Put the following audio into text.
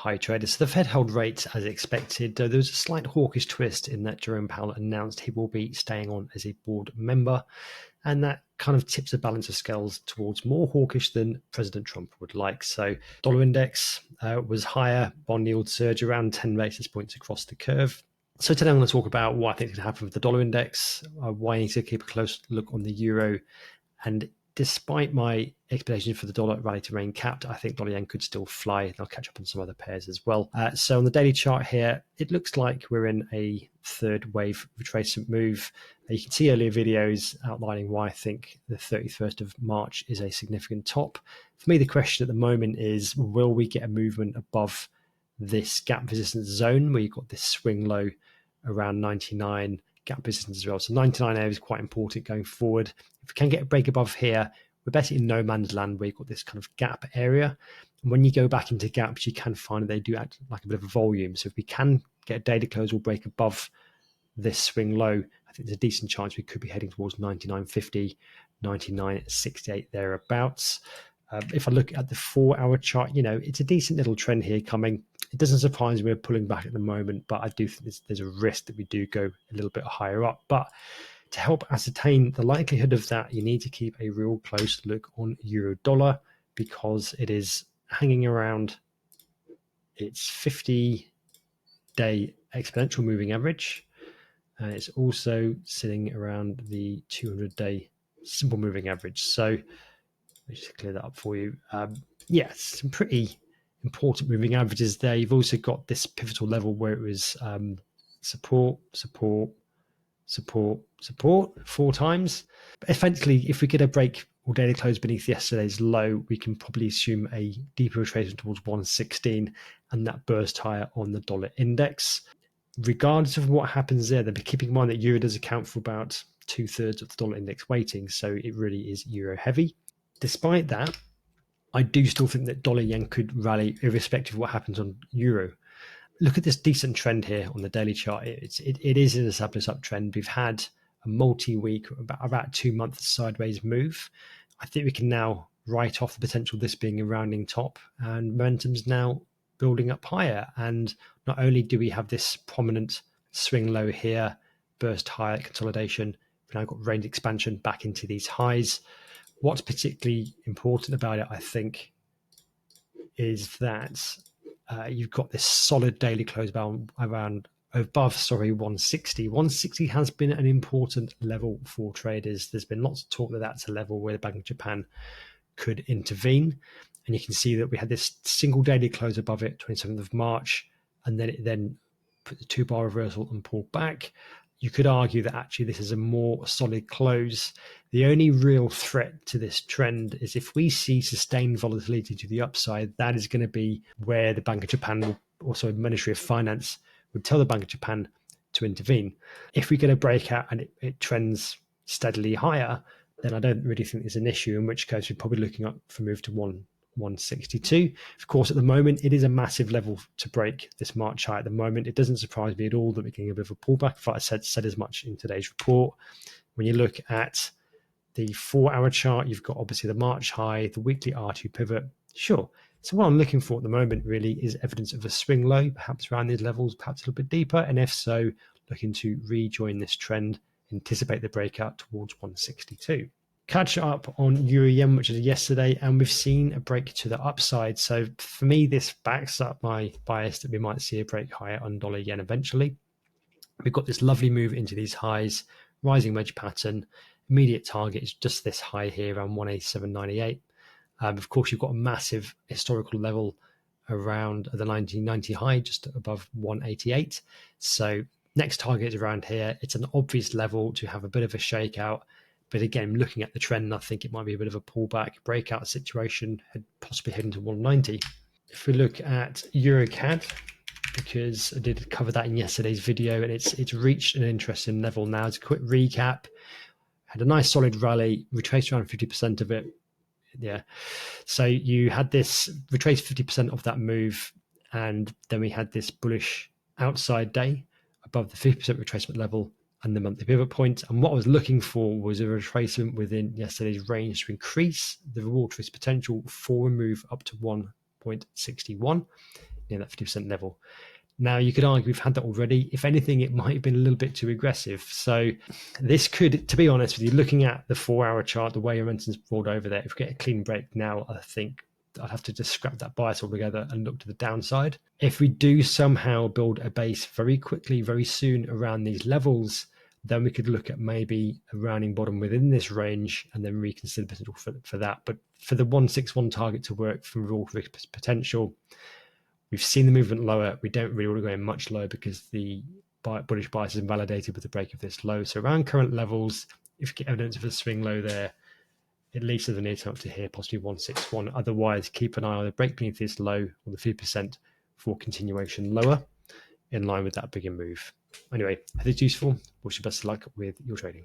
Hi traders. So the Fed held rates as expected, though there was a slight hawkish twist in that Jerome Powell announced he will be staying on as a board member, and that kind of tips the balance of scales towards more hawkish than President Trump would like. So dollar index was higher, bond yield surge around 10 basis points across the curve. So today I'm going to talk about what I think is going to happen with the dollar index, why you need to keep a close look on the euro, and despite my expectation for the dollar rally to remain capped, I think dollar yen could still fly, and I'll catch up on some other pairs as well. So on the daily chart here, it looks like we're in a third wave retracement move. You can see earlier videos outlining why I think the 31st of March is a significant top. For me, the question at the moment is, will we get a movement above this gap resistance zone where you've got this swing low around 99, gap resistance as well. So 99 area is quite important going forward. If we can get a break above here, we're basically in no man's land where you've got this kind of gap area. And when you go back into gaps, you can find that they do act like a bit of a volume. So if we can get a daily close or break above this swing low, I think there's a decent chance we could be heading towards 99.50, 99.68 thereabouts. If I look at the 4-hour chart, it's a decent little trend here coming. It doesn't surprise me we're pulling back at the moment, but I do think there's a risk that we do go a little bit higher up. But to help ascertain the likelihood of that, you need to keep a real close look on euro dollar, because it is hanging around its 50-day exponential moving average. And it's also sitting around the 200-day simple moving average. So let me just clear that up for you. Some pretty important moving averages there. You've also got this pivotal level where it was support 4 times. But essentially, if we get a break or daily close beneath yesterday's low, we can probably assume a deeper retracement towards 116 and that burst higher on the dollar index. Regardless of what happens there, then keeping in mind that euro does account for about 2/3 of the dollar index weighting, so it really is euro heavy. Despite that, I do still think that dollar yen could rally irrespective of what happens on euro. Look at this decent trend here on the daily chart. It is an established uptrend. We've had a multi-week, about 2-month sideways move. I think we can now write off the potential of this being a rounding top, and momentum's now building up higher. And not only do we have this prominent swing low here, burst higher consolidation, we've now got range expansion back into these highs. What's particularly important about it, I think, is that you've got this solid daily close above 160. 160 has been an important level for traders. There's been lots of talk that that's a level where the Bank of Japan could intervene. And you can see that we had this single daily close above it, 27th of March, and then it put the 2-bar reversal and pulled back. You could argue that actually this is a more solid close. The only real threat to this trend is if we see sustained volatility to the upside, that is going to be where the Bank of Japan will, also Ministry of Finance, would tell the Bank of Japan to intervene. If we get a breakout and it trends steadily higher, then I don't really think there's an issue, in which case we're probably looking up for move to 162. Of course, at the moment, it is a massive level to break this March high at the moment. It doesn't surprise me at all that we're getting a bit of a pullback. In fact, I said as much in today's report. When you look at the 4-hour chart, you've got obviously the March high, the weekly R2 pivot. Sure. So what I'm looking for at the moment really is evidence of a swing low, perhaps around these levels, perhaps a little bit deeper. And if so, looking to rejoin this trend, anticipate the breakout towards 162. Catch up on euro yen, which is yesterday, and we've seen a break to the upside. So for me, this backs up my bias that we might see a break higher on dollar yen eventually. We've got this lovely move into these highs, rising wedge pattern. Immediate target is just this high here around 187.98. Of course, you've got a massive historical level around the 1990 high, just above 188. So next target is around here. It's an obvious level to have a bit of a shakeout. But again, looking at the trend, I think it might be a bit of a pullback breakout situation, possibly heading to 190. If we look at Euro CAD, because I did cover that in yesterday's video, and it's reached an interesting level now. As a quick recap, had a nice solid rally, retraced around 50% of it. Yeah. So you had this retraced 50% of that move, and then we had this bullish outside day above the 50% retracement level and the monthly pivot point. And what I was looking for was a retracement within yesterday's range to increase the reward risk potential for a move up to 1.61. near that 50% level. Now, you could argue we've had that already. If anything, it might have been a little bit too aggressive. So this could, to be honest with you, looking at the 4-hour chart, the way momentum's rolled over there, if we get a clean break now, I think I'd have to just scrap that bias altogether and look to the downside. If we do somehow build a base very quickly, very soon around these levels, then we could look at maybe a rounding bottom within this range and then reconsider potential for that. But for the 161 target to work from raw potential, we've seen the movement lower. We don't really want to go in much lower because the bullish bias is invalidated with the break of this low. So around current levels, if you get evidence of a swing low there, at least as a near term up to here, possibly 161. Otherwise, keep an eye on the break beneath this low on the 50% for continuation lower in line with that bigger move. Anyway, if it's useful, wish you best of luck with your trading.